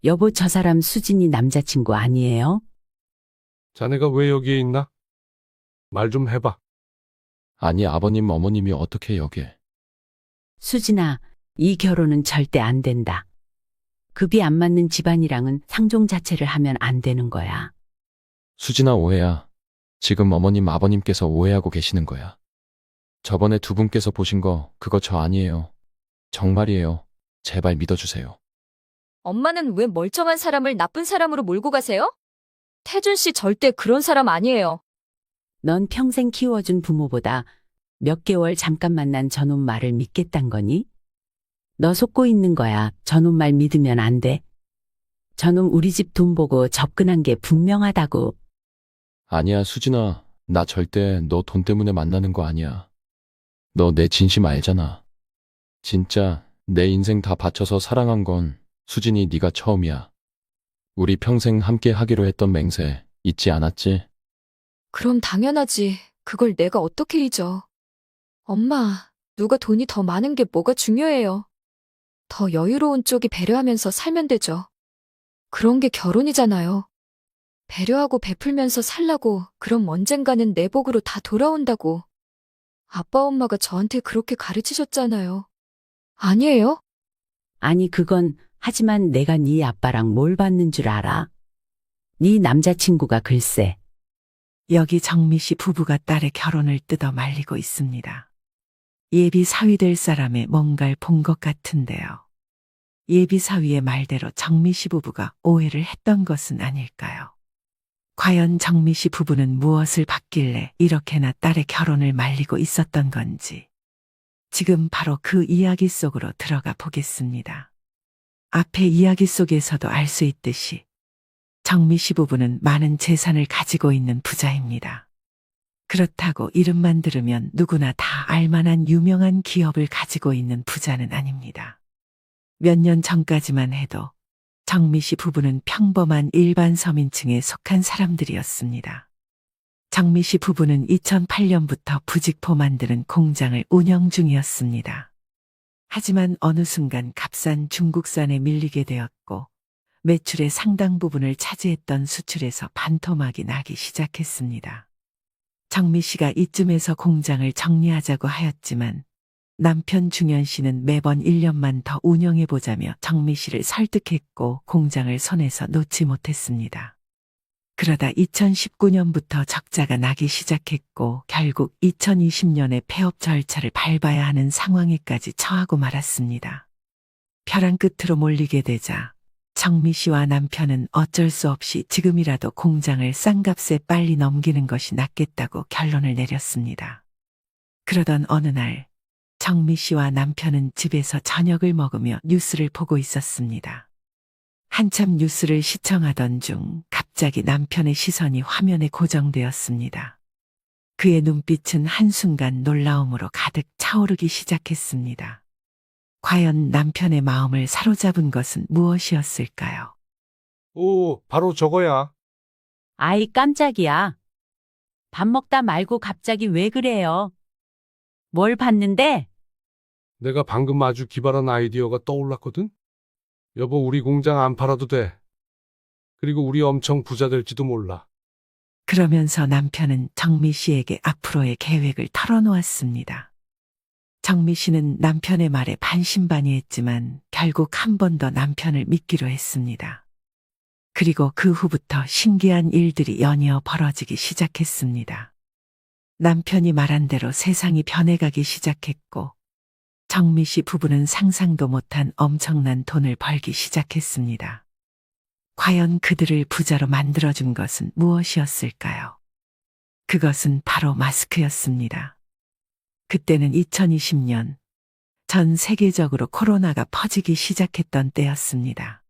여보, 저 사람 수진이 남자친구 아니에요? 자네가 왜 여기에 있나? 말 좀 해봐. 아니, 아버님, 어머님이 어떻게 여기에? 수진아, 이 결혼은 절대 안 된다. 급이 안 맞는 집안이랑은 상종 자체를 하면 안 되는 거야. 수진아, 오해야. 지금 어머님, 아버님께서 오해하고 계시는 거야. 저번에 두 분께서 보신 거 그거 저 아니에요. 정말이에요. 제발 믿어주세요. 엄마는 왜 멀쩡한 사람을 나쁜 사람으로 몰고 가세요? 태준 씨 절대 그런 사람 아니에요. 넌 평생 키워준 부모보다 몇 개월 잠깐 만난 저놈 말을 믿겠단 거니? 너 속고 있는 거야. 저놈 말 믿으면 안 돼. 저놈 우리 집 돈 보고 접근한 게 분명하다고. 아니야, 수진아. 나 절대 너 돈 때문에 만나는 거 아니야. 너 내 진심 알잖아. 진짜 내 인생 다 바쳐서 사랑한 건 수진이 네가 처음이야. 우리 평생 함께 하기로 했던 맹세 잊지 않았지? 그럼 당연하지. 그걸 내가 어떻게 잊어. 엄마, 누가 돈이 더 많은 게 뭐가 중요해요. 더 여유로운 쪽이 배려하면서 살면 되죠. 그런 게 결혼이잖아요. 배려하고 베풀면서 살라고 그럼 언젠가는 내 복으로 다 돌아온다고. 아빠 엄마가 저한테 그렇게 가르치셨잖아요. 아니에요? 아니, 그건 하지만 내가 네 아빠랑 뭘 받는 줄 알아? 네 남자친구가 글쎄. 여기 정미 씨 부부가 딸의 결혼을 뜯어 말리고 있습니다. 예비 사위 될 사람의 뭔가를 본 것 같은데요. 예비 사위의 말대로 정미 씨 부부가 오해를 했던 것은 아닐까요? 과연 정미 씨 부부는 무엇을 받길래 이렇게나 딸의 결혼을 말리고 있었던 건지. 지금 바로 그 이야기 속으로 들어가 보겠습니다. 앞의 이야기 속에서도 알 수 있듯이 정미 씨 부부는 많은 재산을 가지고 있는 부자입니다. 그렇다고 이름만 들으면 누구나 다 알만한 유명한 기업을 가지고 있는 부자는 아닙니다. 몇 년 전까지만 해도 정미 씨 부부는 평범한 일반 서민층에 속한 사람들이었습니다. 정미 씨 부부는 2008년부터 부직포 만드는 공장을 운영 중이었습니다. 하지만 어느 순간 값싼 중국산에 밀리게 되었고 매출의 상당 부분을 차지했던 수출에서 반토막이 나기 시작했습니다. 정미 씨가 이쯤에서 공장을 정리하자고 하였지만 남편 중현 씨는 매번 1년만 더 운영해보자며 정미 씨를 설득했고 공장을 손에서 놓지 못했습니다. 그러다 2019년부터 적자가 나기 시작했고 결국 2020년에 폐업 절차를 밟아야 하는 상황에까지 처하고 말았습니다. 벼랑 끝으로 몰리게 되자 정미 씨와 남편은 어쩔 수 없이 지금이라도 공장을 싼 값에 빨리 넘기는 것이 낫겠다고 결론을 내렸습니다. 그러던 어느 날 정미 씨와 남편은 집에서 저녁을 먹으며 뉴스를 보고 있었습니다. 한참 뉴스를 시청하던 중 갑자기 남편의 시선이 화면에 고정되었습니다. 그의 눈빛은 한순간 놀라움으로 가득 차오르기 시작했습니다. 과연 남편의 마음을 사로잡은 것은 무엇이었을까요? 오, 바로 저거야. 아이, 깜짝이야. 밥 먹다 말고 갑자기 왜 그래요? 뭘 봤는데? 내가 방금 아주 기발한 아이디어가 떠올랐거든? 여보, 우리 공장 안 팔아도 돼. 그리고 우리 엄청 부자 될지도 몰라. 그러면서 남편은 정미 씨에게 앞으로의 계획을 털어놓았습니다. 정미 씨는 남편의 말에 반신반의했지만 결국 한 번 더 남편을 믿기로 했습니다. 그리고 그 후부터 신기한 일들이 연이어 벌어지기 시작했습니다. 남편이 말한 대로 세상이 변해가기 시작했고 정미 씨 부부는 상상도 못한 엄청난 돈을 벌기 시작했습니다. 과연 그들을 부자로 만들어준 것은 무엇이었을까요? 그것은 바로 마스크였습니다. 그때는 2020년 전 세계적으로 코로나가 퍼지기 시작했던 때였습니다.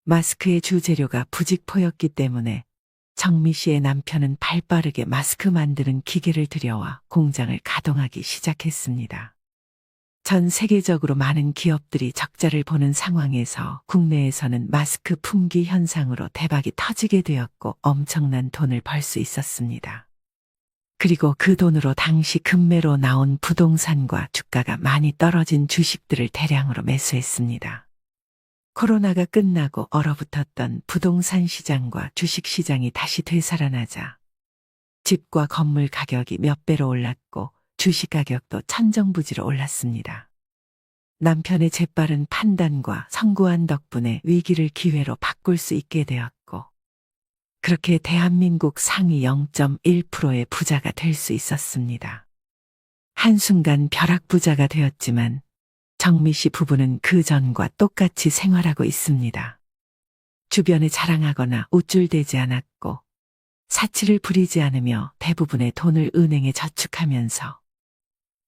마스크의 주재료가 부직포였기 때문에 정미 씨의 남편은 발빠르게 마스크 만드는 기계를 들여와 공장을 가동하기 시작했습니다. 전 세계적으로 많은 기업들이 적자를 보는 상황에서 국내에서는 마스크 품귀 현상으로 대박이 터지게 되었고 엄청난 돈을 벌 수 있었습니다. 그리고 그 돈으로 당시 급매로 나온 부동산과 주가가 많이 떨어진 주식들을 대량으로 매수했습니다. 코로나가 끝나고 얼어붙었던 부동산 시장과 주식 시장이 다시 되살아나자 집과 건물 가격이 몇 배로 올랐고 주식 가격도 천정부지로 올랐습니다. 남편의 재빠른 판단과 성구한 덕분에 위기를 기회로 바꿀 수 있게 되었고, 그렇게 대한민국 상위 0.1%의 부자가 될 수 있었습니다. 한순간 벼락부자가 되었지만 정미 씨 부부는 그 전과 똑같이 생활하고 있습니다. 주변에 자랑하거나 우쭐대지 않았고, 사치를 부리지 않으며 대부분의 돈을 은행에 저축하면서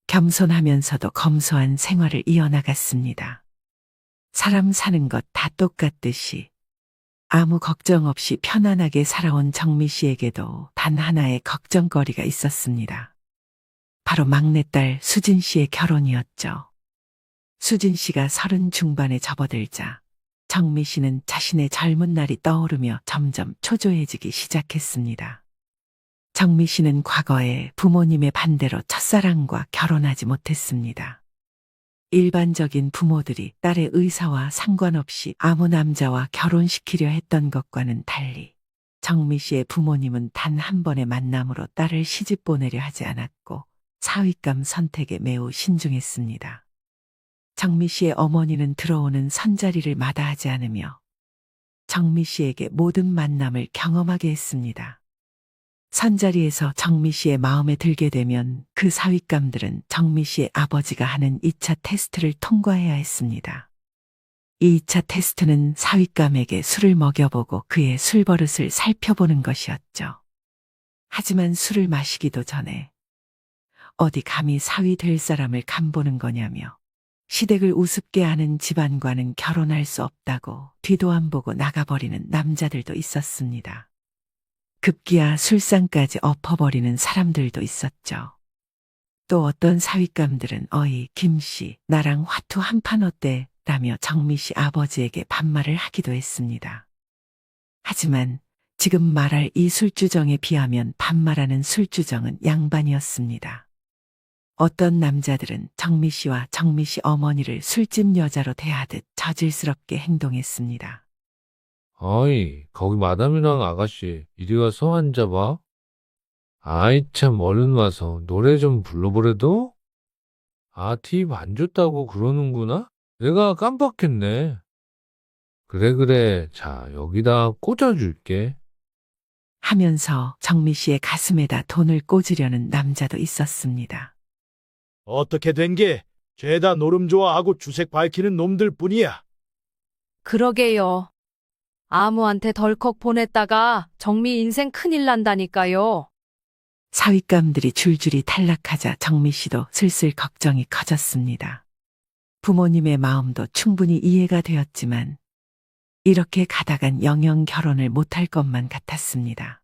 겸손하면서도 검소한 생활을 이어나갔습니다. 사람 사는 것 다 똑같듯이 아무 걱정 없이 편안하게 살아온 정미 씨에게도 단 하나의 걱정거리가 있었습니다. 바로 막내딸 수진 씨의 결혼이었죠. 수진 씨가 30 중반에 접어들자 정미 씨는 자신의 젊은 날이 떠오르며 점점 초조해지기 시작했습니다. 정미 씨는 과거에 부모님의 반대로 첫사랑과 결혼하지 못했습니다. 일반적인 부모들이 딸의 의사와 상관없이 아무 남자와 결혼시키려 했던 것과는 달리 정미 씨의 부모님은 단 한 번의 만남으로 딸을 시집 보내려 하지 않았고 사윗감 선택에 매우 신중했습니다. 정미 씨의 어머니는 들어오는 선자리를 마다하지 않으며 정미 씨에게 모든 만남을 경험하게 했습니다. 선자리에서 정미 씨의 마음에 들게 되면 그 사윗감들은 정미 씨의 아버지가 하는 2차 테스트를 통과해야 했습니다. 이 2차 테스트는 사윗감에게 술을 먹여보고 그의 술버릇을 살펴보는 것이었죠. 하지만 술을 마시기도 전에 어디 감히 사위 될 사람을 간보는 거냐며 시댁을 우습게 하는 집안과는 결혼할 수 없다고 뒤도 안 보고 나가버리는 남자들도 있었습니다. 급기야 술상까지 엎어버리는 사람들도 있었죠. 또 어떤 사윗감들은 어이 김씨 나랑 화투 한 판 어때? 라며 정미 씨 아버지에게 반말을 하기도 했습니다. 하지만 지금 말할 이 술주정에 비하면 반말하는 술주정은 양반이었습니다. 어떤 남자들은 정미 씨와 정미 씨 어머니를 술집 여자로 대하듯 저질스럽게 행동했습니다. 어이, 거기 마담이랑 아가씨, 이리 와서 앉아봐. 아이 참, 얼른 와서 노래 좀 불러보래도? 아, 팁 안 줬다고 그러는구나? 내가 깜빡했네. 그래. 자, 여기다 꽂아줄게. 하면서 정미 씨의 가슴에다 돈을 꽂으려는 남자도 있었습니다. 어떻게 된 게 죄다 노름 좋아하고 주색 밝히는 놈들 뿐이야. 그러게요. 아무한테 덜컥 보냈다가 정미 인생 큰일 난다니까요. 사윗감들이 줄줄이 탈락하자 정미 씨도 슬슬 걱정이 커졌습니다. 부모님의 마음도 충분히 이해가 되었지만 이렇게 가다간 영영 결혼을 못할 것만 같았습니다.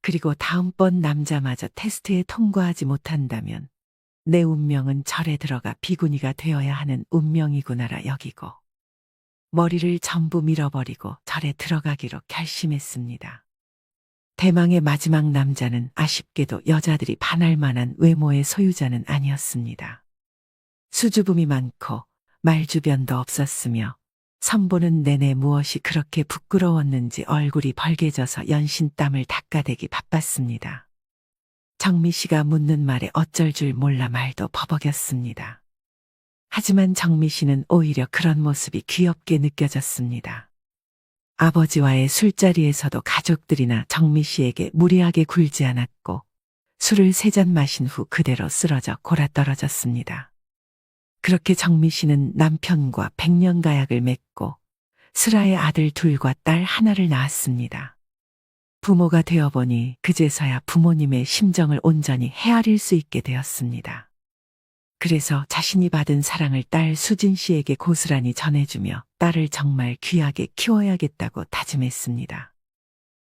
그리고 다음번 남자마저 테스트에 통과하지 못한다면 내 운명은 절에 들어가 비구니가 되어야 하는 운명이구나라 여기고 머리를 전부 밀어버리고 절에 들어가기로 결심했습니다. 대망의 마지막 남자는 아쉽게도 여자들이 반할 만한 외모의 소유자는 아니었습니다. 수줍음이 많고 말주변도 없었으며 선보는 내내 무엇이 그렇게 부끄러웠는지 얼굴이 벌개져서 연신 땀을 닦아대기 바빴습니다. 정미 씨가 묻는 말에 어쩔 줄 몰라 말도 버벅였습니다. 하지만 정미 씨는 오히려 그런 모습이 귀엽게 느껴졌습니다. 아버지와의 술자리에서도 가족들이나 정미 씨에게 무리하게 굴지 않았고 술을 3잔 마신 후 그대로 쓰러져 골아떨어졌습니다. 그렇게 정미 씨는 남편과 100년 가약을 맺고 슬아의 아들 2과 딸 1를 낳았습니다. 부모가 되어보니 그제서야 부모님의 심정을 온전히 헤아릴 수 있게 되었습니다. 그래서 자신이 받은 사랑을 딸 수진 씨에게 고스란히 전해주며 딸을 정말 귀하게 키워야겠다고 다짐했습니다.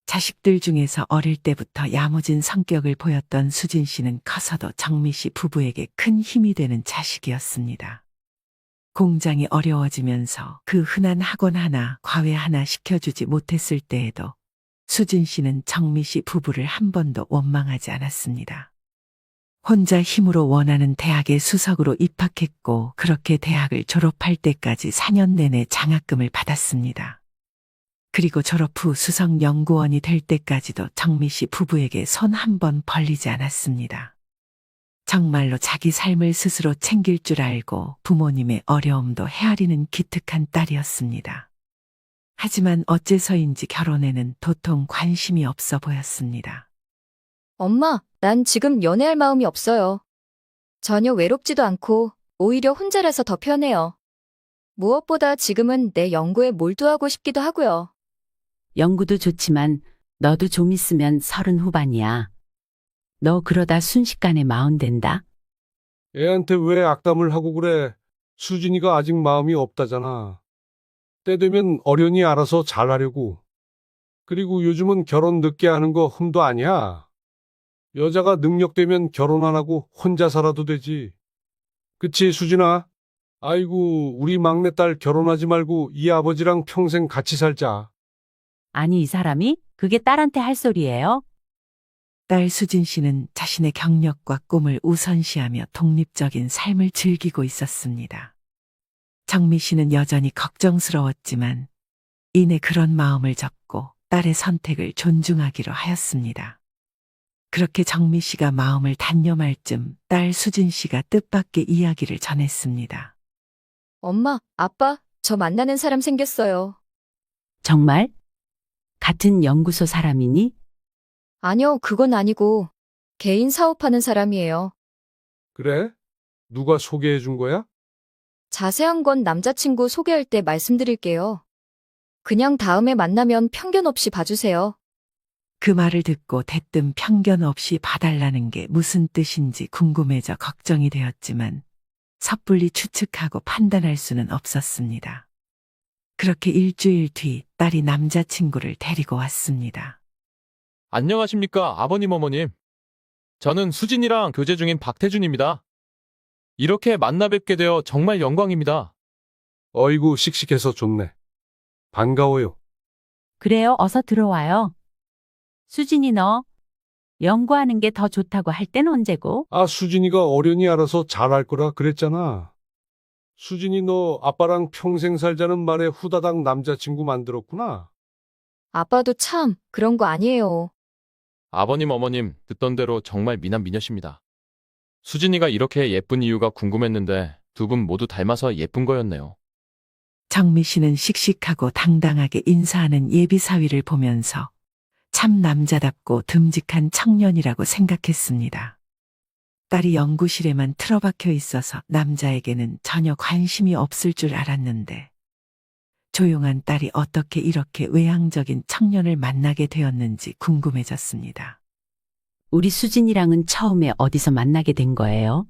자식들 중에서 어릴 때부터 야무진 성격을 보였던 수진 씨는 커서도 정미 씨 부부에게 큰 힘이 되는 자식이었습니다. 공장이 어려워지면서 그 흔한 학원 하나, 과외 하나 시켜주지 못했을 때에도 수진 씨는 정미 씨 부부를 한 번도 원망하지 않았습니다. 혼자 힘으로 원하는 대학에 수석으로 입학했고 그렇게 대학을 졸업할 때까지 4년 내내 장학금을 받았습니다. 그리고 졸업 후 수석 연구원이 될 때까지도 정미 씨 부부에게 손 한 번 벌리지 않았습니다. 정말로 자기 삶을 스스로 챙길 줄 알고 부모님의 어려움도 헤아리는 기특한 딸이었습니다. 하지만 어째서인지 결혼에는 도통 관심이 없어 보였습니다. 엄마, 난 지금 연애할 마음이 없어요. 전혀 외롭지도 않고 오히려 혼자라서 더 편해요. 무엇보다 지금은 내 연구에 몰두하고 싶기도 하고요. 연구도 좋지만 너도 좀 있으면 30 후반이야. 너 그러다 순식간에 40 된다. 애한테 왜 악담을 하고 그래? 수진이가 아직 마음이 없다잖아. 때 되면 어련히 알아서 잘하려고. 그리고 요즘은 결혼 늦게 하는 거 흠도 아니야. 여자가 능력되면 결혼 안 하고 혼자 살아도 되지. 그치, 수진아? 아이고, 우리 막내딸 결혼하지 말고 이 아버지랑 평생 같이 살자. 아니, 이 사람이? 그게 딸한테 할 소리예요? 딸 수진 씨는 자신의 경력과 꿈을 우선시하며 독립적인 삶을 즐기고 있었습니다. 정미 씨는 여전히 걱정스러웠지만 이내 그런 마음을 접고 딸의 선택을 존중하기로 하였습니다. 그렇게 정미 씨가 마음을 단념할 즈음 딸 수진 씨가 뜻밖의 이야기를 전했습니다. 엄마, 아빠, 저 만나는 사람 생겼어요. 정말? 같은 연구소 사람이니? 아니요, 그건 아니고 개인 사업하는 사람이에요. 그래? 누가 소개해 준 거야? 자세한 건 남자친구 소개할 때 말씀드릴게요. 그냥 다음에 만나면 편견 없이 봐주세요. 그 말을 듣고 대뜸 편견 없이 봐달라는 게 무슨 뜻인지 궁금해져 걱정이 되었지만 섣불리 추측하고 판단할 수는 없었습니다. 그렇게 일주일 뒤 딸이 남자친구를 데리고 왔습니다. 안녕하십니까, 아버님, 어머님. 저는 수진이랑 교제 중인 박태준입니다. 이렇게 만나 뵙게 되어 정말 영광입니다. 어이구, 씩씩해서 좋네. 반가워요. 그래요, 어서 들어와요. 수진이 너 연구하는 게 더 좋다고 할 땐 언제고? 아, 수진이가 어련히 알아서 잘할 거라 그랬잖아. 수진이 너 아빠랑 평생 살자는 말에 후다닥 남자친구 만들었구나. 아빠도 참 그런 거 아니에요. 아버님, 어머님, 듣던 대로 정말 미남 미녀십니다. 수진이가 이렇게 예쁜 이유가 궁금했는데 두 분 모두 닮아서 예쁜 거였네요. 정미 씨는 씩씩하고 당당하게 인사하는 예비 사위를 보면서 참 남자답고 듬직한 청년이라고 생각했습니다. 딸이 연구실에만 틀어박혀 있어서 남자에게는 전혀 관심이 없을 줄 알았는데 조용한 딸이 어떻게 이렇게 외향적인 청년을 만나게 되었는지 궁금해졌습니다. 우리 수진이랑은 처음에 어디서 만나게 된 거예요?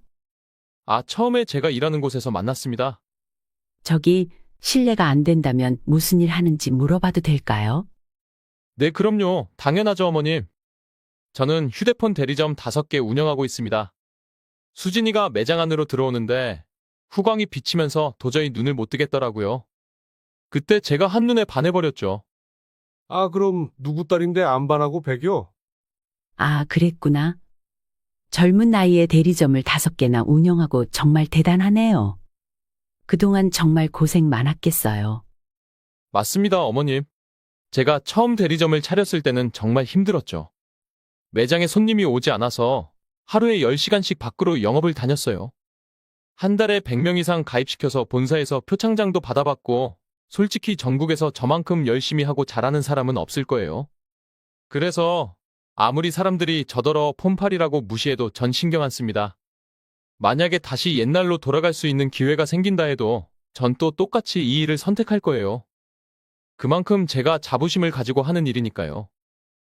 아, 처음에 제가 일하는 곳에서 만났습니다. 저기 실례가 안 된다면 무슨 일 하는지 물어봐도 될까요? 네, 그럼요. 당연하죠, 어머님. 저는 휴대폰 대리점 5개 운영하고 있습니다. 수진이가 매장 안으로 들어오는데 후광이 비치면서 도저히 눈을 못 뜨겠더라고요. 그때 제가 한눈에 반해버렸죠. 아, 그럼 누구 딸인데 안 반하고 배겨? 아, 그랬구나. 젊은 나이에 대리점을 5개나 운영하고 정말 대단하네요. 그동안 정말 고생 많았겠어요. 맞습니다, 어머님. 제가 처음 대리점을 차렸을 때는 정말 힘들었죠. 매장에 손님이 오지 않아서 하루에 10시간씩 밖으로 영업을 다녔어요. 한 달에 100명 이상 가입시켜서 본사에서 표창장도 받아봤고, 솔직히 전국에서 저만큼 열심히 하고 잘하는 사람은 없을 거예요. 그래서 아무리 사람들이 저더러 폰팔이라고 무시해도 전 신경 안 씁니다. 만약에 다시 옛날로 돌아갈 수 있는 기회가 생긴다 해도 전 또 똑같이 이 일을 선택할 거예요. 그만큼 제가 자부심을 가지고 하는 일이니까요.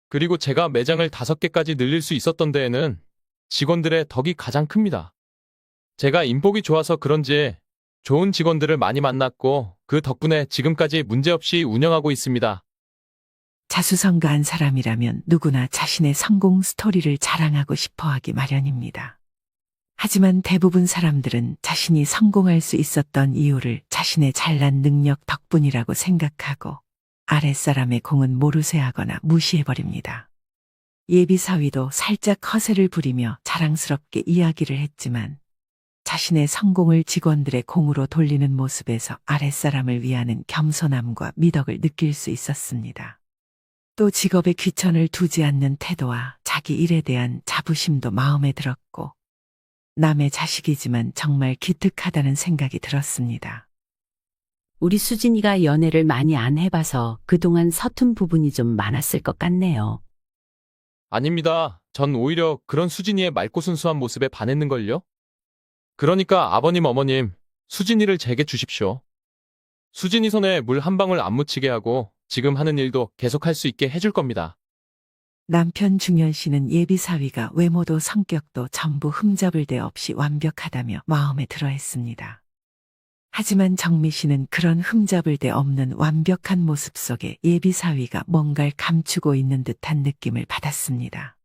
그리고 제가 매장을 5개까지 늘릴 수 있었던 데에는 직원들의 덕이 가장 큽니다. 제가 인복이 좋아서 그런지 좋은 직원들을 많이 만났고 그 덕분에 지금까지 문제없이 운영하고 있습니다. 자수성가한 사람이라면 누구나 자신의 성공 스토리를 자랑하고 싶어 하기 마련입니다. 하지만 대부분 사람들은 자신이 성공할 수 있었던 이유를 자신의 잘난 능력 덕분이라고 생각하고 아랫사람의 공은 모르쇠하거나 무시해버립니다. 예비 사위도 살짝 허세를 부리며 자랑스럽게 이야기를 했지만 자신의 성공을 직원들의 공으로 돌리는 모습에서 아랫사람을 위하는 겸손함과 미덕을 느낄 수 있었습니다. 또 직업에 귀천을 두지 않는 태도와 자기 일에 대한 자부심도 마음에 들었고 남의 자식이지만 정말 기특하다는 생각이 들었습니다. 우리 수진이가 연애를 많이 안 해봐서 그동안 서툰 부분이 좀 많았을 것 같네요. 아닙니다. 전 오히려 그런 수진이의 맑고 순수한 모습에 반했는걸요? 그러니까 아버님, 어머님, 수진이를 제게 주십시오. 수진이 손에 물 한 방울 안 묻히게 하고 지금 하는 일도 계속할 수 있게 해줄 겁니다. 남편 중현 씨는 예비 사위가 외모도 성격도 전부 흠잡을 데 없이 완벽하다며 마음에 들어 했습니다. 하지만 정미 씨는 그런 흠잡을 데 없는 완벽한 모습 속에 예비 사위가 뭔가를 감추고 있는 듯한 느낌을 받았습니다.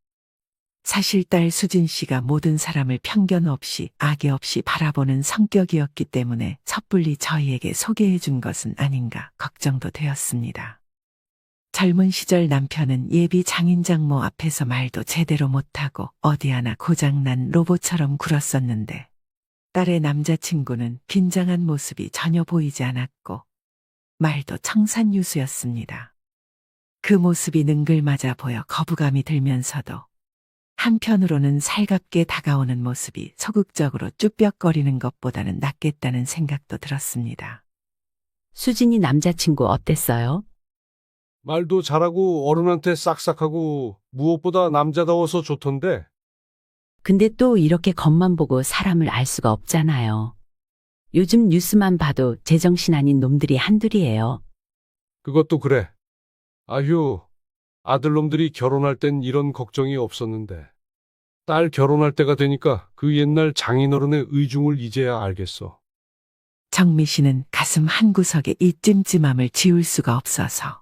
사실 딸 수진 씨가 모든 사람을 편견 없이 악의 없이 바라보는 성격이었기 때문에 섣불리 저희에게 소개해 준 것은 아닌가 걱정도 되었습니다. 젊은 시절 남편은 예비 장인장모 앞에서 말도 제대로 못하고 어디 하나 고장난 로봇처럼 굴었었는데 딸의 남자친구는 빈장한 모습이 전혀 보이지 않았고 말도 청산유수였습니다. 그 모습이 능글맞아 보여 거부감이 들면서도 한편으로는 살갑게 다가오는 모습이 소극적으로 쭈뼛거리는 것보다는 낫겠다는 생각도 들었습니다. 수진이 남자친구 어땠어요? 말도 잘하고 어른한테 싹싹하고 무엇보다 남자다워서 좋던데. 근데 또 이렇게 겉만 보고 사람을 알 수가 없잖아요. 요즘 뉴스만 봐도 제정신 아닌 놈들이 한둘이에요. 그것도 그래. 아휴, 아들놈들이 결혼할 땐 이런 걱정이 없었는데. 딸 결혼할 때가 되니까 그 옛날 장인어른의 의중을 이제야 알겠어. 정미 씨는 가슴 한구석에 이 찜찜함을 지울 수가 없어서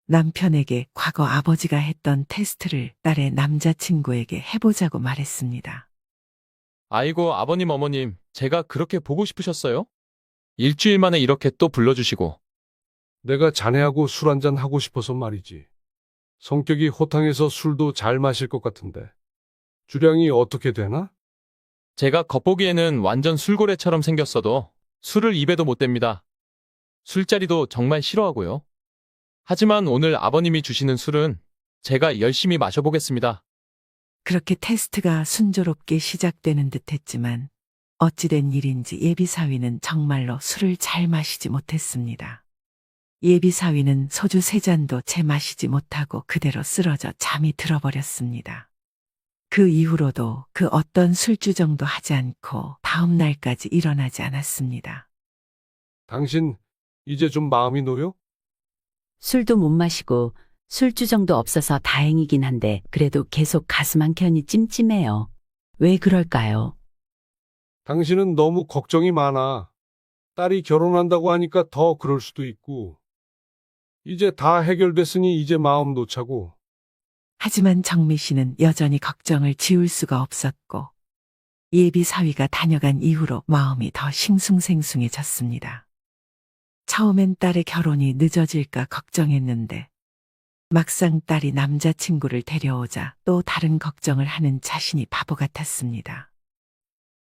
남편에게 과거 아버지가 했던 테스트를 딸의 남자친구에게 해보자고 말했습니다. 아이고, 아버님, 어머님, 제가 그렇게 보고 싶으셨어요? 일주일 만에 이렇게 또 불러주시고. 내가 자네하고 술 한잔 하고 싶어서 말이지. 성격이 호탕해서 술도 잘 마실 것 같은데. 주량이 어떻게 되나? 제가 겉보기에는 완전 술고래처럼 생겼어도 술을 입에도 못 댑니다. 술자리도 정말 싫어하고요. 하지만 오늘 아버님이 주시는 술은 제가 열심히 마셔보겠습니다. 그렇게 테스트가 순조롭게 시작되는 듯 했지만 어찌된 일인지 예비 사위는 정말로 술을 잘 마시지 못했습니다. 예비 사위는 소주 3잔도 채 마시지 못하고 그대로 쓰러져 잠이 들어버렸습니다. 그 이후로도 그 어떤 술주정도 하지 않고 다음 날까지 일어나지 않았습니다. 당신 이제 좀 마음이 놓여? 술도 못 마시고 술주정도 없어서 다행이긴 한데 그래도 계속 가슴 한켠이 찜찜해요. 왜 그럴까요? 당신은 너무 걱정이 많아. 딸이 결혼한다고 하니까 더 그럴 수도 있고. 이제 다 해결됐으니 이제 마음 놓자고. 하지만 정미 씨는 여전히 걱정을 지울 수가 없었고 예비 사위가 다녀간 이후로 마음이 더 싱숭생숭해졌습니다. 처음엔 딸의 결혼이 늦어질까 걱정했는데 막상 딸이 남자친구를 데려오자 또 다른 걱정을 하는 자신이 바보 같았습니다.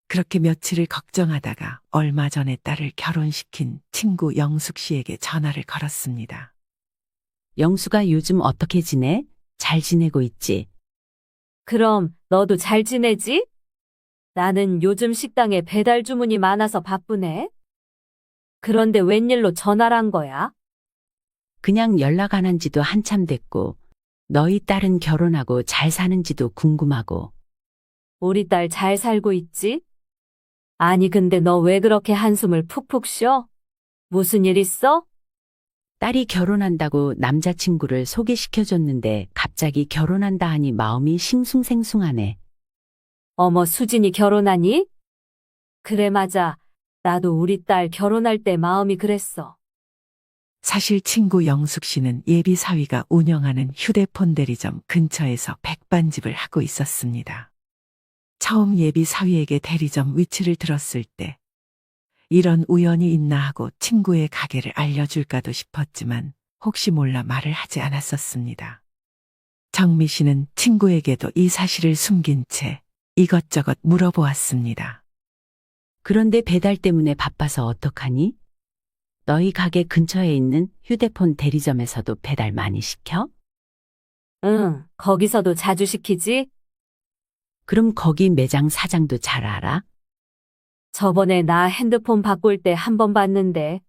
그렇게 며칠을 걱정하다가 얼마 전에 딸을 결혼시킨 친구 영숙 씨에게 전화를 걸었습니다. 영수가 요즘 어떻게 지내? 잘 지내고 있지? 그럼 너도 잘 지내지? 나는 요즘 식당에 배달 주문이 많아서 바쁘네. 그런데 웬일로 전화를 한 거야? 그냥 연락 안 한 지도 한참 됐고 너희 딸은 결혼하고 잘 사는지도 궁금하고. 우리 딸 잘 살고 있지? 아니 근데 너 왜 그렇게 한숨을 푹푹 쉬어? 무슨 일 있어? 딸이 결혼한다고 남자친구를 소개시켜줬는데 갑자기 결혼한다 하니 마음이 싱숭생숭하네. 어머 수진이 결혼하니? 그래 맞아. 나도 우리 딸 결혼할 때 마음이 그랬어. 사실 친구 영숙 씨는 예비 사위가 운영하는 휴대폰 대리점 근처에서 백반집을 하고 있었습니다. 처음 예비 사위에게 대리점 위치를 들었을 때 이런 우연이 있나 하고 친구의 가게를 알려줄까도 싶었지만 혹시 몰라 말을 하지 않았었습니다. 정미 씨는 친구에게도 이 사실을 숨긴 채 이것저것 물어보았습니다. 그런데 배달 때문에 바빠서 어떡하니? 너희 가게 근처에 있는 휴대폰 대리점에서도 배달 많이 시켜? 응, 거기서도 자주 시키지? 그럼 거기 매장 사장도 잘 알아? 저번에 나 핸드폰 바꿀 때 한 번 봤는데,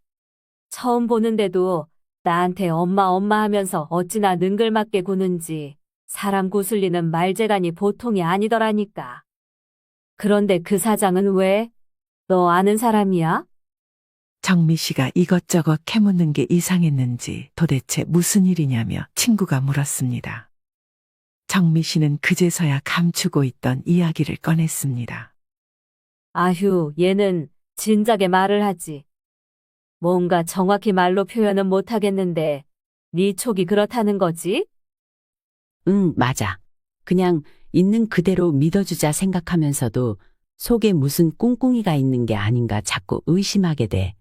처음 보는데도 나한테 엄마 하면서 어찌나 능글맞게 구는지 사람 구슬리는 말재간이 보통이 아니더라니까. 그런데 그 사장은 왜? 너 아는 사람이야? 정미 씨가 이것저것 캐묻는 게 이상했는지 도대체 무슨 일이냐며 친구가 물었습니다. 정미 씨는 그제서야 감추고 있던 이야기를 꺼냈습니다. 아휴, 얘는 진작에 말을 하지. 뭔가 정확히 말로 표현은 못하겠는데, 네 촉이 그렇다는 거지? 응, 맞아. 그냥 있는 그대로 믿어주자 생각하면서도 속에 무슨 꿍꿍이가 있는 게 아닌가 자꾸 의심하게 돼.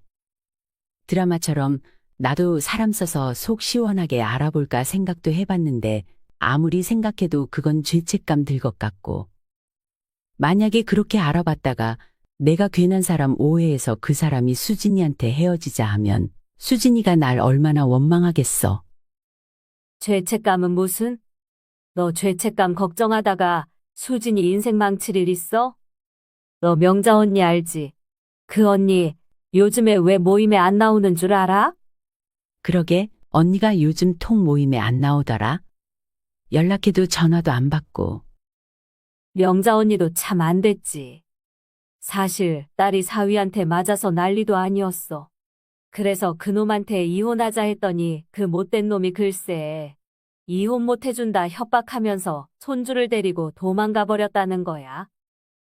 드라마처럼 나도 사람 써서 속 시원하게 알아볼까 생각도 해봤는데 아무리 생각해도 그건 죄책감 들 것 같고. 만약에 그렇게 알아봤다가 내가 괜한 사람 오해해서 그 사람이 수진이한테 헤어지자 하면 수진이가 날 얼마나 원망하겠어. 죄책감은 무슨? 너 죄책감 걱정하다가 수진이 인생 망칠 일 있어? 너 명자 언니 알지? 그 언니 요즘에 왜 모임에 안 나오는 줄 알아? 그러게 언니가 요즘 통 모임에 안 나오더라. 연락해도 전화도 안 받고. 명자 언니도 참 안 됐지. 사실 딸이 사위한테 맞아서 난리도 아니었어. 그래서 그놈한테 이혼하자 했더니 그 못된 놈이 글쎄 이혼 못 해준다 협박하면서 손주를 데리고 도망가 버렸다는 거야.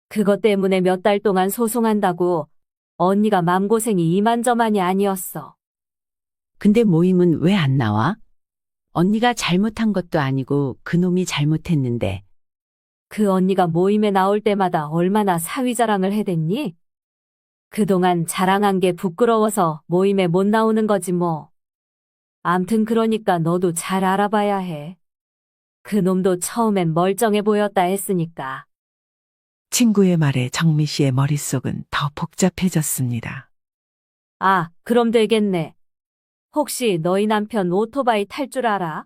그것 때문에 몇 달 동안 소송한다고 언니가 맘고생이 이만저만이 아니었어. 근데 모임은 왜 안 나와? 언니가 잘못한 것도 아니고 그놈이 잘못했는데. 그 언니가 모임에 나올 때마다 얼마나 사위 자랑을 해댔니? 그동안 자랑한 게 부끄러워서 모임에 못 나오는 거지 뭐. 암튼 그러니까 너도 잘 알아봐야 해. 그 놈도 처음엔 멀쩡해 보였다 했으니까. 친구의 말에 정미 씨의 머릿속은 더 복잡해졌습니다. 아, 그럼 되겠네. 혹시 너희 남편 오토바이 탈 줄 알아?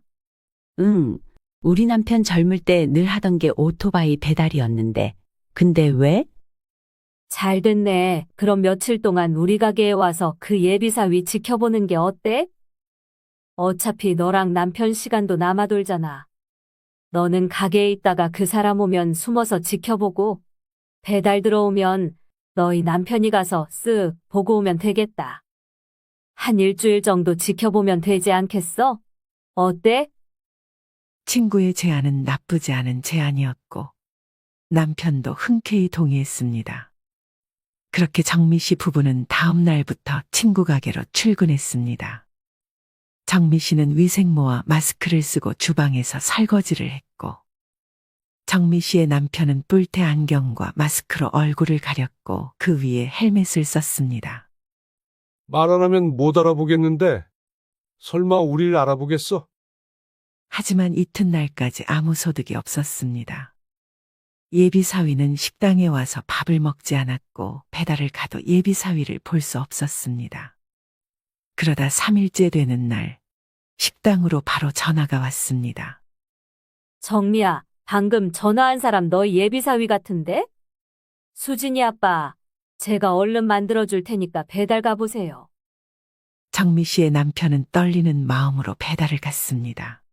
응, 우리 남편 젊을 때 늘 하던 게 오토바이 배달이었는데. 근데 왜? 잘 됐네. 그럼 며칠 동안 우리 가게에 와서 그 예비사위 지켜보는 게 어때? 어차피 너랑 남편 시간도 남아돌잖아. 너는 가게에 있다가 그 사람 오면 숨어서 지켜보고 배달 들어오면 너희 남편이 가서 쓱 보고 오면 되겠다. 한 일주일 정도 지켜보면 되지 않겠어? 어때? 친구의 제안은 나쁘지 않은 제안이었고 남편도 흔쾌히 동의했습니다. 그렇게 정미 씨 부부는 다음 날부터 친구 가게로 출근했습니다. 정미 씨는 위생모와 마스크를 쓰고 주방에서 설거지를 했고 정미 씨의 남편은 뿔테 안경과 마스크로 얼굴을 가렸고 그 위에 헬멧을 썼습니다. 말 안 하면 못 알아보겠는데 설마 우릴 알아보겠어? 하지만 이튿날까지 아무 소득이 없었습니다. 예비 사위는 식당에 와서 밥을 먹지 않았고 배달을 가도 예비 사위를 볼 수 없었습니다. 그러다 3일째 되는 날 식당으로 바로 전화가 왔습니다. 정미야, 방금 전화한 사람 너희 예비사위 같은데? 수진이 아빠, 제가 얼른 만들어줄 테니까 배달 가보세요. 정미 씨의 남편은 떨리는 마음으로 배달을 갔습니다.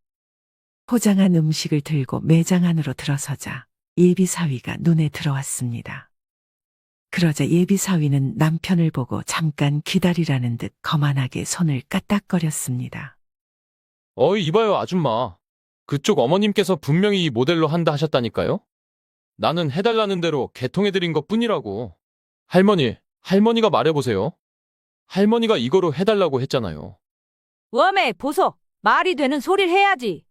포장한 음식을 들고 매장 안으로 들어서자 예비 사위가 눈에 들어왔습니다. 그러자 예비 사위는 남편을 보고 잠깐 기다리라는 듯 거만하게 손을 까딱거렸습니다. 어이, 이봐요, 아줌마. 그쪽 어머님께서 분명히 이 모델로 한다 하셨다니까요? 나는 해달라는 대로 개통해드린 것 뿐이라고. 할머니가 말해보세요. 할머니가 이거로 해달라고 했잖아요. 웜에 보소. 말이 되는 소리를 해야지.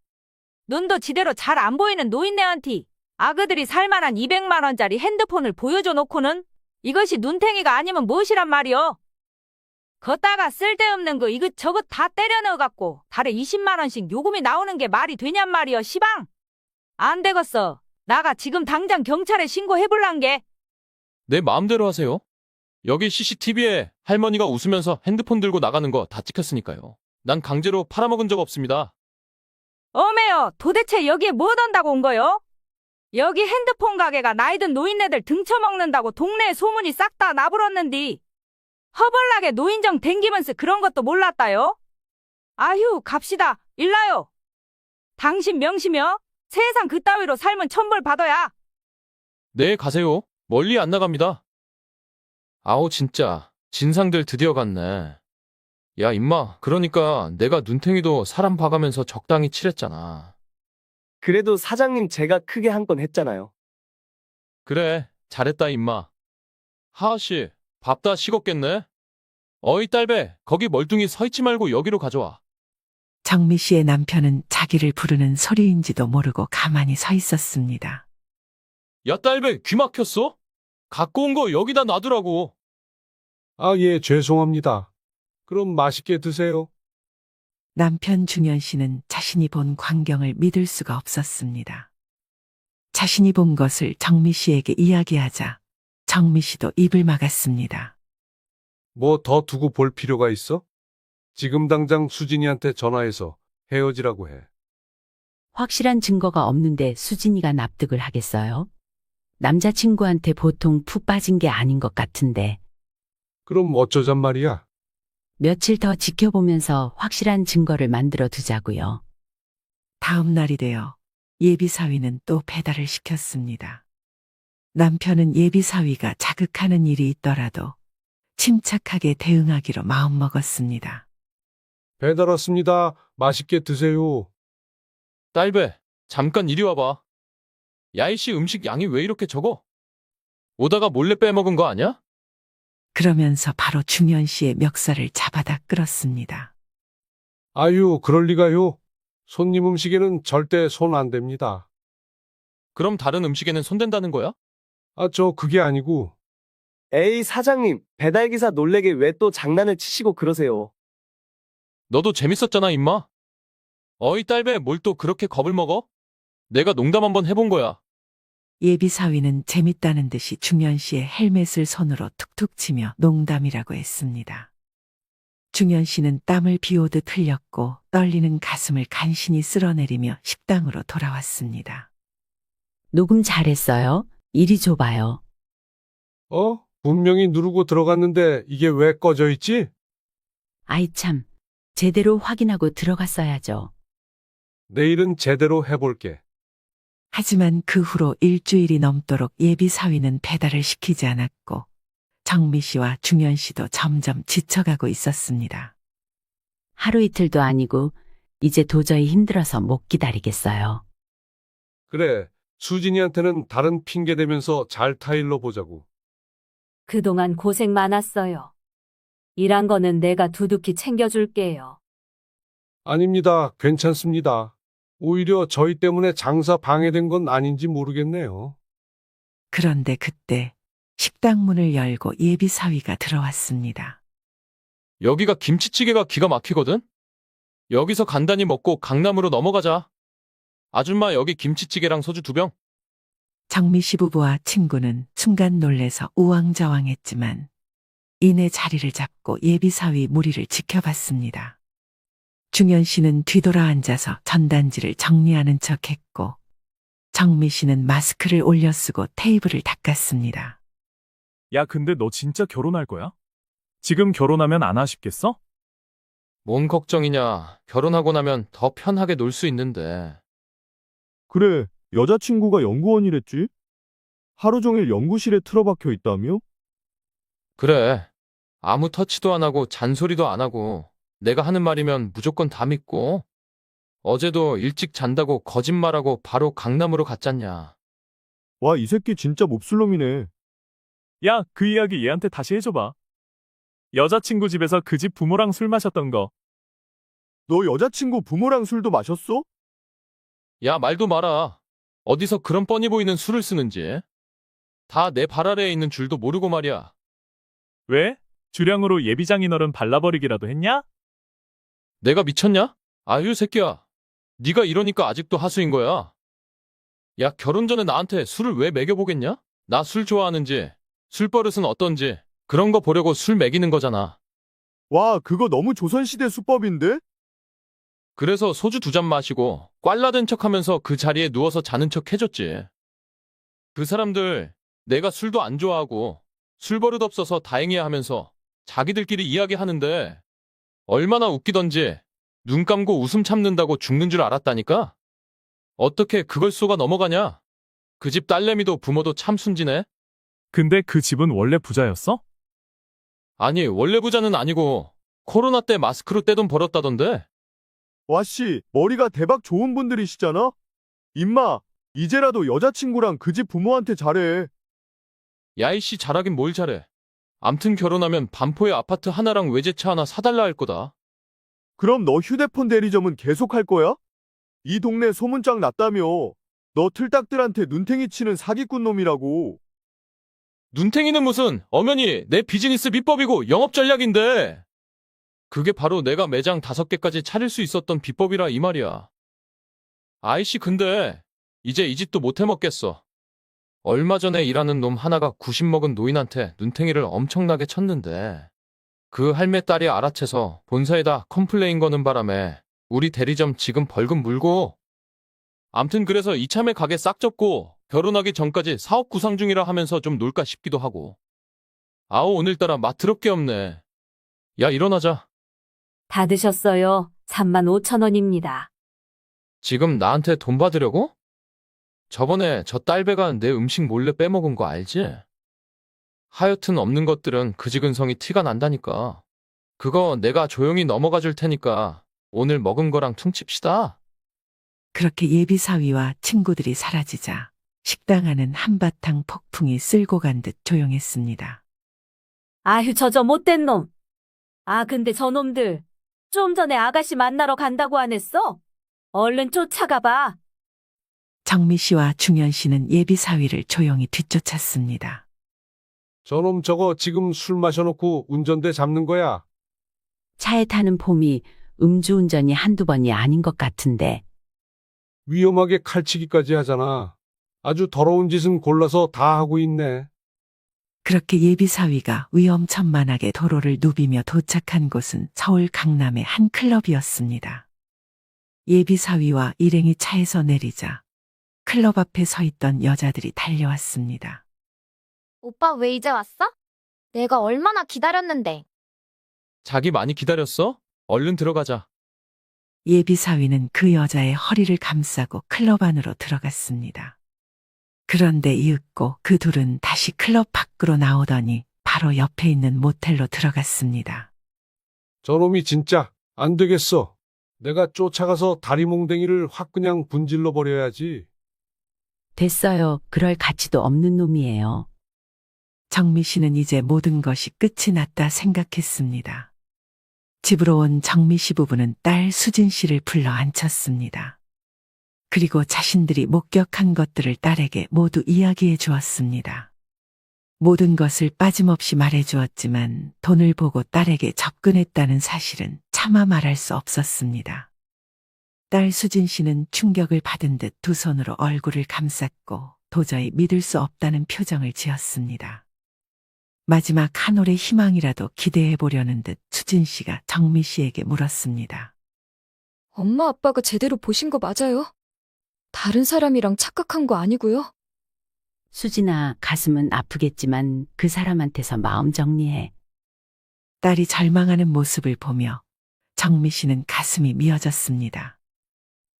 눈도 지대로 잘 안 보이는 노인네한테 아그들이 살만한 200만 원짜리 핸드폰을 보여줘 놓고는 이것이 눈탱이가 아니면 무엇이란 말이오. 걷다가 쓸데없는 거 이것저것 다 때려 넣어갖고 달에 20만 원씩 요금이 나오는 게 말이 되냔 말이여 시방. 안 되겠어. 나가 지금 당장 경찰에 신고해볼란 게. 내 마음대로 하세요. 여기 CCTV에 할머니가 웃으면서 핸드폰 들고 나가는 거 다 찍혔으니까요. 난 강제로 팔아먹은 적 없습니다. 어메요, 도대체 여기에 뭐 던다고 온 거요? 여기 핸드폰 가게가 나이든 노인네들 등쳐먹는다고 동네에 소문이 싹 다 나불었는디. 허벌나게 노인정 댕기면서 그런 것도 몰랐다요? 아휴, 갑시다. 일나요. 당신 명심이요? 세상 그따위로 살면 천벌 받아야. 네, 가세요. 멀리 안 나갑니다. 아우, 진짜. 진상들 드디어 갔네. 야, 임마. 그러니까 내가 눈탱이도 사람 봐가면서 적당히 칠했잖아. 그래도 사장님 제가 크게 한 건 했잖아요. 그래, 잘했다, 임마. 하하씨, 밥 다 식었겠네? 어이, 딸배, 거기 멀뚱히 서 있지 말고 여기로 가져와. 정미 씨의 남편은 자기를 부르는 소리인지도 모르고 가만히 서 있었습니다. 야, 딸배, 귀 막혔어? 갖고 온 거 여기다 놔두라고. 아, 예, 죄송합니다. 그럼 맛있게 드세요. 남편 중현 씨는 자신이 본 광경을 믿을 수가 없었습니다. 자신이 본 것을 정미 씨에게 이야기하자 정미 씨도 입을 막았습니다. 뭐 더 두고 볼 필요가 있어? 지금 당장 수진이한테 전화해서 헤어지라고 해. 확실한 증거가 없는데 수진이가 납득을 하겠어요? 남자친구한테 보통 푹 빠진 게 아닌 것 같은데. 그럼 어쩌잔 말이야? 며칠 더 지켜보면서 확실한 증거를 만들어 두자고요. 다음 날이 되어 예비사위는 또 배달을 시켰습니다. 남편은 예비사위가 자극하는 일이 있더라도 침착하게 대응하기로 마음먹었습니다. 배달 왔습니다. 맛있게 드세요. 딸배, 잠깐 이리 와봐. 야이씨, 음식 양이 왜 이렇게 적어? 오다가 몰래 빼먹은 거 아니야? 그러면서 바로 중현 씨의 멱살을 잡아다 끌었습니다. 아유, 그럴 리가요. 손님 음식에는 절대 손 안 댑니다. 그럼 다른 음식에는 손댄다는 거야? 아, 저 그게 아니고. 에이, 사장님, 배달기사 놀래게 왜 또 장난을 치시고 그러세요? 너도 재밌었잖아, 임마. 어이, 딸배, 뭘 또 그렇게 겁을 먹어? 내가 농담 한번 해본 거야. 예비사위는 재밌다는 듯이 중현 씨의 헬멧을 손으로 툭툭 치며 농담이라고 했습니다. 중현 씨는 땀을 비오듯 흘렸고 떨리는 가슴을 간신히 쓸어내리며 식당으로 돌아왔습니다. 녹음 잘했어요? 이리 줘봐요. 분명히 누르고 들어갔는데 이게 왜 꺼져 있지? 아이 참, 제대로 확인하고 들어갔어야죠. 내일은 제대로 해볼게. 하지만 그 후로 일주일이 넘도록 예비사위는 배달을 시키지 않았고 정미 씨와 중현 씨도 점점 지쳐가고 있었습니다. 하루 이틀도 아니고 이제 도저히 힘들어서 못 기다리겠어요. 그래, 수진이한테는 다른 핑계 대면서 잘 타일러 보자고. 그동안 고생 많았어요. 일한 거는 내가 두둑히 챙겨줄게요. 아닙니다. 괜찮습니다. 오히려 저희 때문에 장사 방해된 건 아닌지 모르겠네요. 그런데 그때 식당 문을 열고 예비사위가 들어왔습니다. 여기가 김치찌개가 기가 막히거든? 여기서 간단히 먹고 강남으로 넘어가자. 아줌마, 여기 김치찌개랑 소주 2병. 정미 씨 부부와 친구는 순간 놀래서 우왕좌왕했지만 이내 자리를 잡고 예비사위 무리를 지켜봤습니다. 중현 씨는 뒤돌아 앉아서 전단지를 정리하는 척했고 정미 씨는 마스크를 올려 쓰고 테이블을 닦았습니다. 야, 근데 너 진짜 결혼할 거야? 지금 결혼하면 안 아쉽겠어? 뭔 걱정이냐. 결혼하고 나면 더 편하게 놀 수 있는데. 그래, 여자친구가 연구원이랬지? 하루 종일 연구실에 틀어박혀 있다며? 그래. 아무 터치도 안 하고 잔소리도 안 하고 내가 하는 말이면 무조건 다 믿고 어제도 일찍 잔다고 거짓말하고 바로 강남으로 갔잖냐. 와, 이 새끼 진짜 몹쓸놈이네. 야, 그 이야기 얘한테 다시 해줘봐. 여자친구 집에서 그 집 부모랑 술 마셨던 거. 너 여자친구 부모랑 술도 마셨어? 야, 말도 마라. 어디서 그런 뻔히 보이는 술을 쓰는지. 다 내 발 아래에 있는 줄도 모르고 말이야. 왜? 주량으로 예비장인어른 발라버리기라도 했냐? 내가 미쳤냐? 아유, 새끼야. 네가 이러니까 아직도 하수인 거야. 야, 결혼 전에 나한테 술을 왜 먹여보겠냐? 나 술 좋아하는지, 술버릇은 어떤지, 그런 거 보려고 술 먹이는 거잖아. 와, 그거 너무 조선시대 수법인데? 그래서 소주 2잔 마시고 꽐라된 척하면서 그 자리에 누워서 자는 척 해줬지. 그 사람들 내가 술도 안 좋아하고 술버릇 없어서 다행이야 하면서 자기들끼리 이야기하는데 얼마나 웃기던지 눈 감고 웃음 참는다고 죽는 줄 알았다니까? 어떻게 그걸 쏘가 넘어가냐? 그 집 딸내미도 부모도 참 순진해? 근데 그 집은 원래 부자였어? 아니, 원래 부자는 아니고 코로나 때 마스크로 떼돈 벌었다던데? 와씨, 머리가 대박 좋은 분들이시잖아? 임마, 이제라도 여자친구랑 그 집 부모한테 잘해. 야이씨, 잘하긴 뭘 잘해. 암튼 결혼하면 반포에 아파트 하나랑 외제차 하나 사달라 할 거다. 그럼 너 휴대폰 대리점은 계속 할 거야? 이 동네 소문짝 났다며. 너 틀딱들한테 눈탱이 치는 사기꾼 놈이라고. 눈탱이는 무슨, 엄연히 내 비즈니스 비법이고 영업 전략인데. 그게 바로 내가 매장 5개까지 차릴 수 있었던 비법이라 이 말이야. 아이씨, 근데 이제 이 집도 못 해먹겠어. 얼마 전에 일하는 놈 하나가 90 먹은 노인한테 눈탱이를 엄청나게 쳤는데 그 할매 딸이 알아채서 본사에다 컴플레인 거는 바람에 우리 대리점 지금 벌금 물고. 암튼 그래서 이참에 가게 싹 접고 결혼하기 전까지 사업 구상 중이라 하면서 좀 놀까 싶기도 하고. 아우, 오늘따라 맛드럽게 없네. 야, 일어나자. 다 드셨어요. 35,000원입니다. 지금 나한테 돈 받으려고? 저번에 저 딸배가 내 음식 몰래 빼먹은 거 알지? 하여튼 없는 것들은 그지근성이 티가 난다니까. 그거 내가 조용히 넘어가 줄 테니까 오늘 먹은 거랑 퉁칩시다. 그렇게 예비 사위와 친구들이 사라지자 식당 안은 한바탕 폭풍이 쓸고 간 듯 조용했습니다. 아휴, 저 못된 놈. 아, 근데 저놈들 좀 전에 아가씨 만나러 간다고 안 했어? 얼른 쫓아가봐. 정미 씨와 중현 씨는 예비 사위를 조용히 뒤쫓았습니다. 저놈 저거 지금 술 마셔놓고 운전대 잡는 거야. 차에 타는 폼이 음주운전이 한두 번이 아닌 것 같은데. 위험하게 칼치기까지 하잖아. 아주 더러운 짓은 골라서 다 하고 있네. 그렇게 예비 사위가 위험천만하게 도로를 누비며 도착한 곳은 서울 강남의 한 클럽이었습니다. 예비 사위와 일행이 차에서 내리자 클럽 앞에 서 있던 여자들이 달려왔습니다. 오빠 왜 이제 왔어? 내가 얼마나 기다렸는데. 자기 많이 기다렸어? 얼른 들어가자. 예비 사위는 그 여자의 허리를 감싸고 클럽 안으로 들어갔습니다. 그런데 이윽고 그 둘은 다시 클럽 밖으로 나오더니 바로 옆에 있는 모텔로 들어갔습니다. 저놈이 진짜 안 되겠어. 내가 쫓아가서 다리몽댕이를 확 그냥 분질러 버려야지. 됐어요. 그럴 가치도 없는 놈이에요. 정미 씨는 이제 모든 것이 끝이 났다 생각했습니다. 집으로 온 정미 씨 부부는 딸 수진 씨를 불러 앉혔습니다. 그리고 자신들이 목격한 것들을 딸에게 모두 이야기해 주었습니다. 모든 것을 빠짐없이 말해 주었지만 돈을 보고 딸에게 접근했다는 사실은 차마 말할 수 없었습니다. 딸 수진 씨는 충격을 받은 듯 두 손으로 얼굴을 감쌌고 도저히 믿을 수 없다는 표정을 지었습니다. 마지막 한 올의 희망이라도 기대해 보려는 듯 수진 씨가 정미 씨에게 물었습니다. 엄마 아빠가 제대로 보신 거 맞아요? 다른 사람이랑 착각한 거 아니고요? 수진아, 가슴은 아프겠지만 그 사람한테서 마음 정리해. 딸이 절망하는 모습을 보며 정미 씨는 가슴이 미어졌습니다.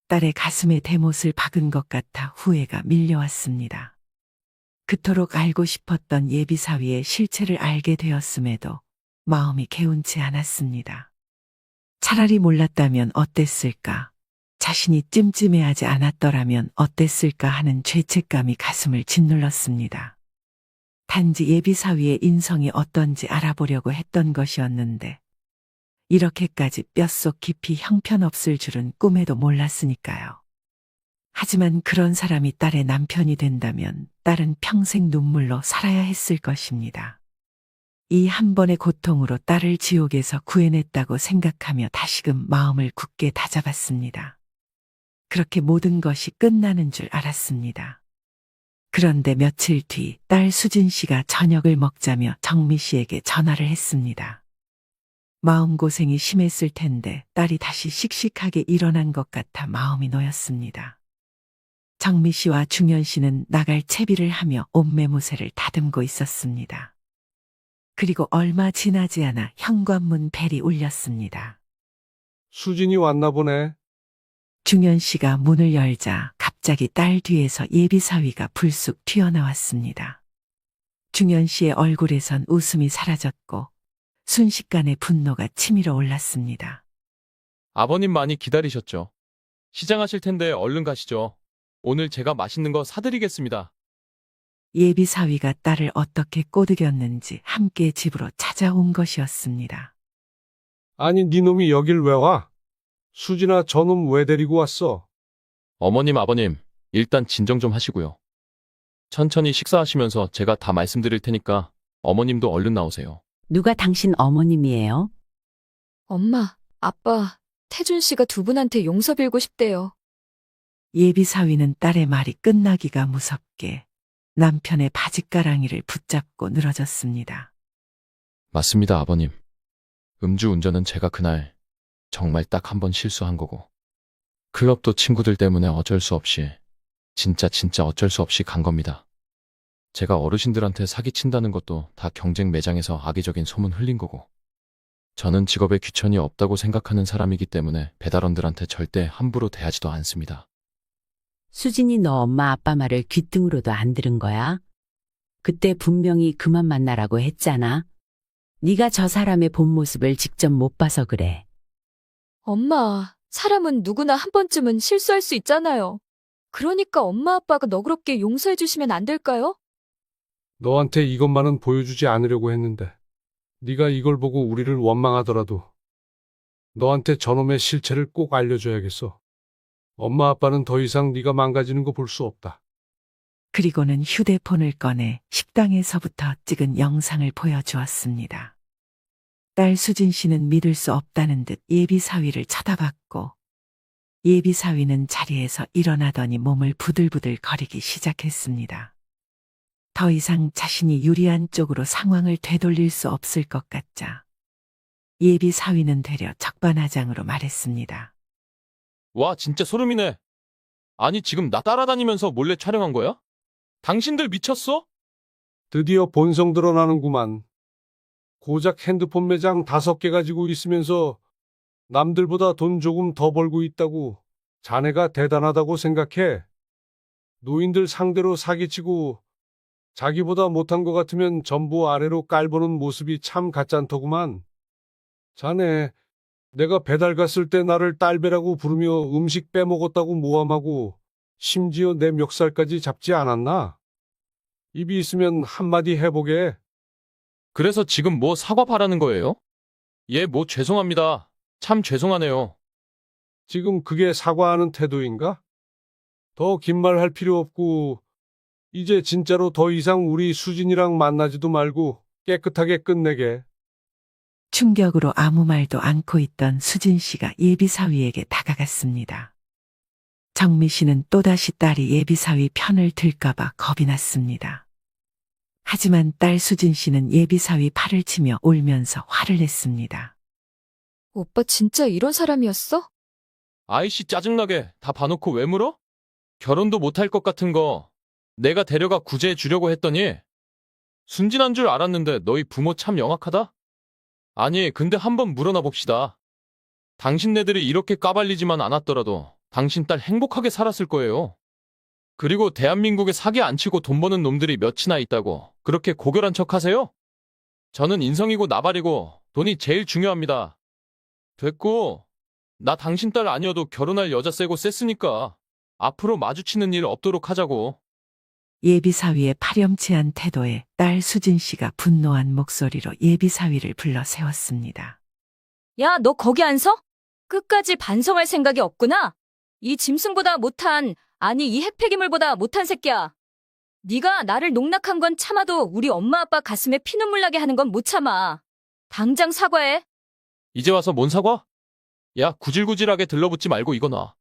딸의 가슴에 대못을 박은 것 같아 후회가 밀려왔습니다. 그토록 알고 싶었던 예비 사위의 실체를 알게 되었음에도 마음이 개운치 않았습니다. 차라리 몰랐다면 어땠을까? 자신이 찜찜해하지 않았더라면 어땠을까 하는 죄책감이 가슴을 짓눌렀습니다. 단지 예비 사위의 인성이 어떤지 알아보려고 했던 것이었는데 이렇게까지 뼛속 깊이 형편없을 줄은 꿈에도 몰랐으니까요. 하지만 그런 사람이 딸의 남편이 된다면 딸은 평생 눈물로 살아야 했을 것입니다. 이 한 번의 고통으로 딸을 지옥에서 구해냈다고 생각하며 다시금 마음을 굳게 다잡았습니다. 그렇게 모든 것이 끝나는 줄 알았습니다. 그런데 며칠 뒤 딸 수진 씨가 저녁을 먹자며 정미 씨에게 전화를 했습니다. 마음고생이 심했을 텐데 딸이 다시 씩씩하게 일어난 것 같아 마음이 놓였습니다. 정미 씨와 중현 씨는 나갈 채비를 하며 옷매무새를 다듬고 있었습니다. 그리고 얼마 지나지 않아 현관문 벨이 울렸습니다. 수진이 왔나 보네. 중현 씨가 문을 열자 갑자기 딸 뒤에서 예비사위가 불쑥 튀어나왔습니다. 중현 씨의 얼굴에선 웃음이 사라졌고 순식간에 분노가 치밀어 올랐습니다. 아버님 많이 기다리셨죠? 시장하실 텐데 얼른 가시죠. 오늘 제가 맛있는 거 사드리겠습니다. 예비사위가 딸을 어떻게 꼬드겼는지 함께 집으로 찾아온 것이었습니다. 아니, 네 놈이 여길 왜 와? 수진아, 저놈 왜 데리고 왔어? 어머님, 아버님, 일단 진정 좀 하시고요. 천천히 식사하시면서 제가 다 말씀드릴 테니까 어머님도 얼른 나오세요. 누가 당신 어머님이에요? 엄마, 아빠, 태준 씨가 두 분한테 용서 빌고 싶대요. 예비사위는 딸의 말이 끝나기가 무섭게 남편의 바짓가랑이를 붙잡고 늘어졌습니다. 맞습니다, 아버님. 음주운전은 제가 그날 정말 딱 한 번 실수한 거고, 클럽도 친구들 때문에 어쩔 수 없이, 진짜 어쩔 수 없이 간 겁니다. 제가 어르신들한테 사기친다는 것도 다 경쟁 매장에서 악의적인 소문 흘린 거고, 저는 직업에 귀천이 없다고 생각하는 사람이기 때문에 배달원들한테 절대 함부로 대하지도 않습니다. 수진이 너 엄마 아빠 말을 귓등으로도 안 들은 거야? 그때 분명히 그만 만나라고 했잖아. 네가 저 사람의 본 모습을 직접 못 봐서 그래. 엄마, 사람은 누구나 한 번쯤은 실수할 수 있잖아요. 그러니까 엄마 아빠가 너그럽게 용서해 주시면 안 될까요? 너한테 이것만은 보여주지 않으려고 했는데 네가 이걸 보고 우리를 원망하더라도 너한테 저놈의 실체를 꼭 알려줘야겠어. 엄마 아빠는 더 이상 네가 망가지는 거 볼 수 없다. 그리고는 휴대폰을 꺼내 식당에서부터 찍은 영상을 보여주었습니다. 딸 수진 씨는 믿을 수 없다는 듯 예비사위를 쳐다봤고 예비사위는 자리에서 일어나더니 몸을 부들부들 거리기 시작했습니다. 더 이상 자신이 유리한 쪽으로 상황을 되돌릴 수 없을 것 같자 예비사위는 되려 적반하장으로 말했습니다. 와, 진짜 소름이네. 아니, 지금 나 따라다니면서 몰래 촬영한 거야? 당신들 미쳤어? 드디어 본성 드러나는구만. 고작 핸드폰 매장 5개 가지고 있으면서 남들보다 돈 조금 더 벌고 있다고 자네가 대단하다고 생각해. 노인들 상대로 사기치고 자기보다 못한 것 같으면 전부 아래로 깔보는 모습이 참 가짠더구만. 자네, 내가 배달 갔을 때 나를 딸배라고 부르며 음식 빼먹었다고 모함하고 심지어 내 멱살까지 잡지 않았나? 입이 있으면 한마디 해보게. 그래서 지금 뭐 사과 바라는 거예요? 예, 뭐 죄송합니다. 참 죄송하네요. 지금 그게 사과하는 태도인가? 더 긴 말 할 필요 없고 이제 진짜로 더 이상 우리 수진이랑 만나지도 말고 깨끗하게 끝내게. 충격으로 아무 말도 않고 있던 수진 씨가 예비사위에게 다가갔습니다. 정미 씨는 또다시 딸이 예비사위 편을 들까봐 겁이 났습니다. 하지만 딸 수진 씨는 예비사위 팔을 치며 울면서 화를 냈습니다. 오빠 진짜 이런 사람이었어? 아이씨, 짜증나게 다 봐놓고 왜 물어? 결혼도 못할 것 같은 거 내가 데려가 구제해 주려고 했더니 순진한 줄 알았는데 너희 부모 참 영악하다? 아니, 근데 한번 물어나 봅시다. 당신네들이 이렇게 까발리지만 않았더라도 당신 딸 행복하게 살았을 거예요. 그리고 대한민국에 사기 안 치고 돈 버는 놈들이 몇이나 있다고 그렇게 고결한 척 하세요? 저는 인성이고 나발이고 돈이 제일 중요합니다. 됐고, 나 당신 딸 아니어도 결혼할 여자 세고 셌으니까 앞으로 마주치는 일 없도록 하자고. 예비사위의 파렴치한 태도에 딸 수진 씨가 분노한 목소리로 예비사위를 불러 세웠습니다. 야, 너 거기 안 서? 끝까지 반성할 생각이 없구나? 이 짐승보다 못한, 아니 이 핵폐기물보다 못한 새끼야. 네가 나를 농락한 건 참아도 우리 엄마 아빠 가슴에 피눈물 나게 하는 건 못 참아. 당장 사과해. 이제 와서 뭔 사과? 야, 구질구질하게 들러붙지 말고 이거 놔.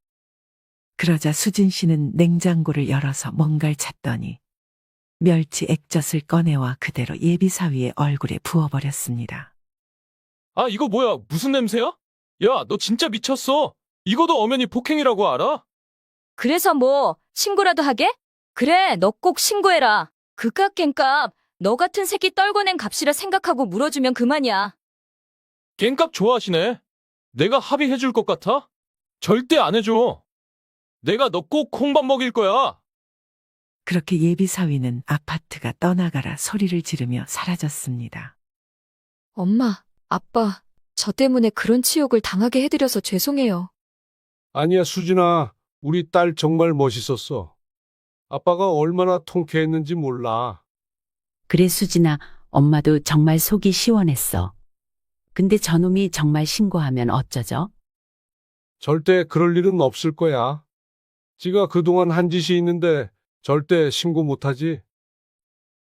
그러자 수진 씨는 냉장고를 열어서 뭔가를 찾더니 멸치 액젓을 꺼내와 그대로 예비 사위의 얼굴에 부어버렸습니다. 아, 이거 뭐야? 무슨 냄새야? 야, 너 진짜 미쳤어. 이거도 엄연히 폭행이라고 알아? 그래서 뭐 신고라도 하게? 그래, 너 꼭 신고해라. 그깟 깸값 너 같은 새끼 떨궈낸 값이라 생각하고 물어주면 그만이야. 갱값 좋아하시네. 내가 합의해줄 것 같아? 절대 안 해줘. 내가 너 꼭 콩밥 먹일 거야. 그렇게 예비 사위는 아파트가 떠나가라 소리를 지르며 사라졌습니다. 엄마, 아빠, 저 때문에 그런 치욕을 당하게 해드려서 죄송해요. 아니야, 수진아. 우리 딸 정말 멋있었어. 아빠가 얼마나 통쾌했는지 몰라. 그래, 수진아, 엄마도 정말 속이 시원했어. 근데 저놈이 정말 신고하면 어쩌죠? 절대 그럴 일은 없을 거야. 지가 그동안 한 짓이 있는데 절대 신고 못하지.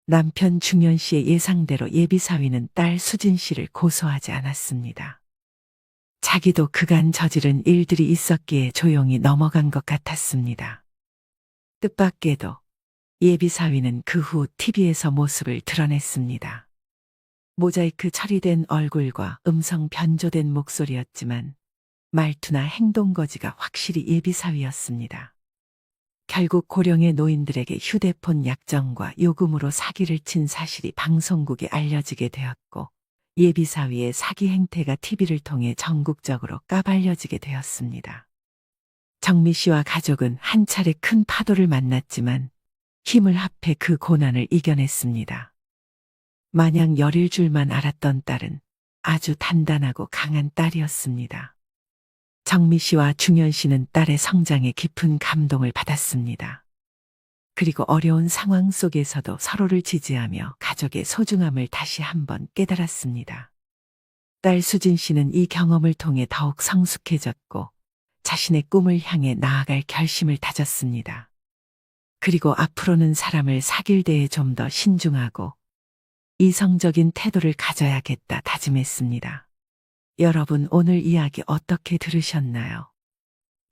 남편 중현 씨의 예상대로 예비 사위는 딸 수진 씨를 고소하지 않았습니다. 자기도 그간 저지른 일들이 있었기에 조용히 넘어간 것 같았습니다. 뜻밖에도 예비 사위는 그 후 TV에서 모습을 드러냈습니다. 모자이크 처리된 얼굴과 음성 변조된 목소리였지만 말투나 행동 거지가 확실히 예비 사위였습니다. 결국 고령의 노인들에게 휴대폰 약정과 요금으로 사기를 친 사실이 방송국에 알려지게 되었고 예비 사위의 사기 행태가 TV를 통해 전국적으로 까발려지게 되었습니다. 정미 씨와 가족은 한 차례 큰 파도를 만났지만 힘을 합해 그 고난을 이겨냈습니다. 마냥 여릴 줄만 알았던 딸은 아주 단단하고 강한 딸이었습니다. 정미 씨와 중현 씨는 딸의 성장에 깊은 감동을 받았습니다. 그리고 어려운 상황 속에서도 서로를 지지하며 가족의 소중함을 다시 한번 깨달았습니다. 딸 수진 씨는 이 경험을 통해 더욱 성숙해졌고 자신의 꿈을 향해 나아갈 결심을 다졌습니다. 그리고 앞으로는 사람을 사귈 때에 좀 더 신중하고 이성적인 태도를 가져야겠다 다짐했습니다. 여러분, 오늘 이야기 어떻게 들으셨나요?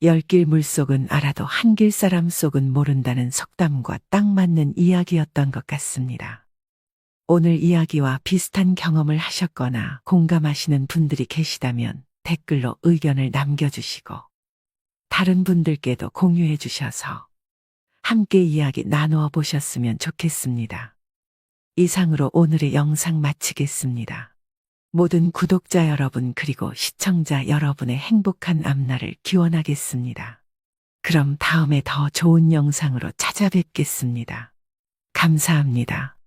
열길 물속은 알아도 한길 사람 속은 모른다는 속담과 딱 맞는 이야기였던 것 같습니다. 오늘 이야기와 비슷한 경험을 하셨거나 공감하시는 분들이 계시다면 댓글로 의견을 남겨주시고 다른 분들께도 공유해 주셔서 함께 이야기 나누어 보셨으면 좋겠습니다. 이상으로 오늘의 영상 마치겠습니다. 모든 구독자 여러분 그리고 시청자 여러분의 행복한 앞날을 기원하겠습니다. 그럼 다음에 더 좋은 영상으로 찾아뵙겠습니다. 감사합니다.